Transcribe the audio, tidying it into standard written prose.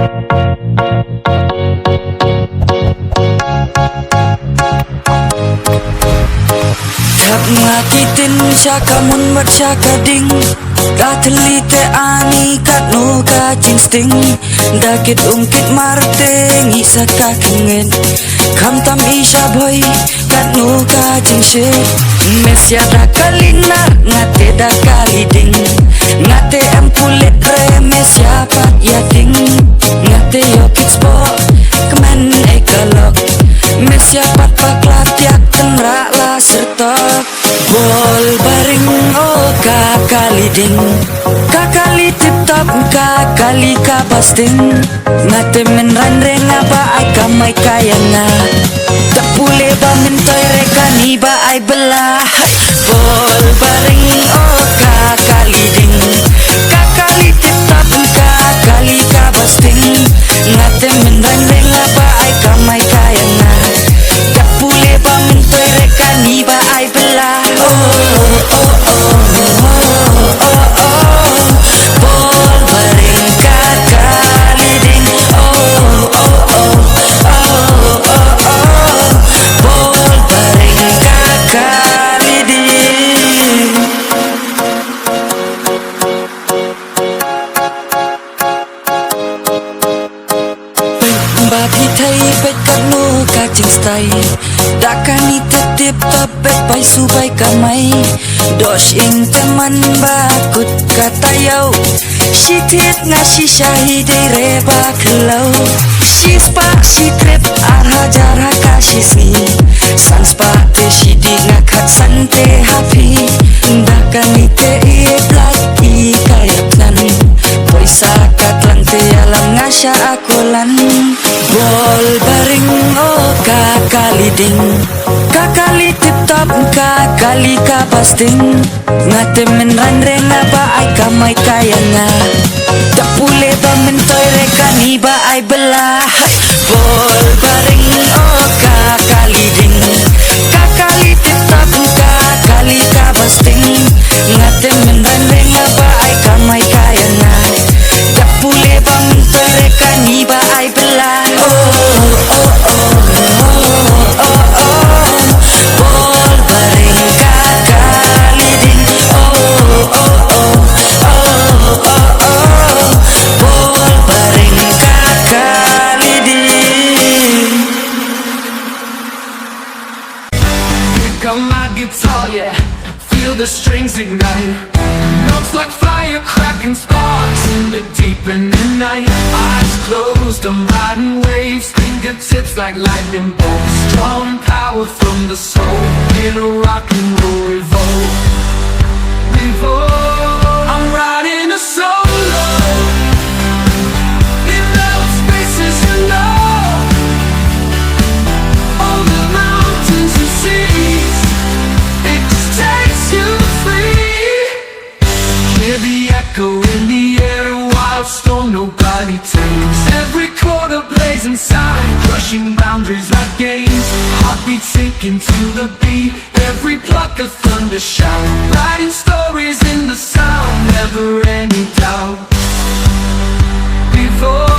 Thap ngakitin siya kamun mat siya kading Katalite ani katno ka jinsting Dakit ungkit marting isa kakingin Kamtam isya boy katno ka jinshit Mesya da kalinar ngate da kaliding Ngate empulit re mesya pat yating Ngate yokit sport kemen ekalok Mesya pat paklat yak tenrak la sertok Bol baring oh kakaliding Kakali tip top kakali kapasting Ngate menran renga ba ay kamay kaya nga Tapule ba mintoy reka ni ba ay belah Bol baring oh kakaliding Kakali tip top kakali kapasting Ngate menran renga ba ay kamay kaya nga Tapule ba mintoy reka ni ba ay belah Babi thay bet katno kacing stay Dakani tetip tapet bay subay kamay Dosh in teman bakut katayau Shitit nga si syahide reba kelau Shispa si trip arhajar hakashisi Sanspa te shidi nga kat sante happy Dakani te iplaki kayaknan Poisa katlang te alam nga siya akulan Bol baring oh kakaliding Kakali tip top kakali kapasting Ngate menran renga ba ay kamay kaya nga Tapule ba mentoy reka ni ba ay belah Bol baring oh kakaliding Kakali tip top kakali kapasting Ngate menran renga ba ay kamay kaya nga Tapule ba mentoy reka ni ba ay belah My guitar, yeah, feel the strings ignite. Notes like fire, cracking sparks in the deepening night. Eyes closed, I'm riding waves. Fingertips like lightning bolts. Strong power from the soul in a rock and roll revolt. I'm riding a solo in those spaces you know. All the mountains and seas, it just takes you free. Hear the echo in the air, a wild storm nobody tames. Every chord a blazing sign, crushing boundaries like games. Heartbeat sinking to the beat, every pluck of thunder shout. Writing stories in the sound, never any doubt. Before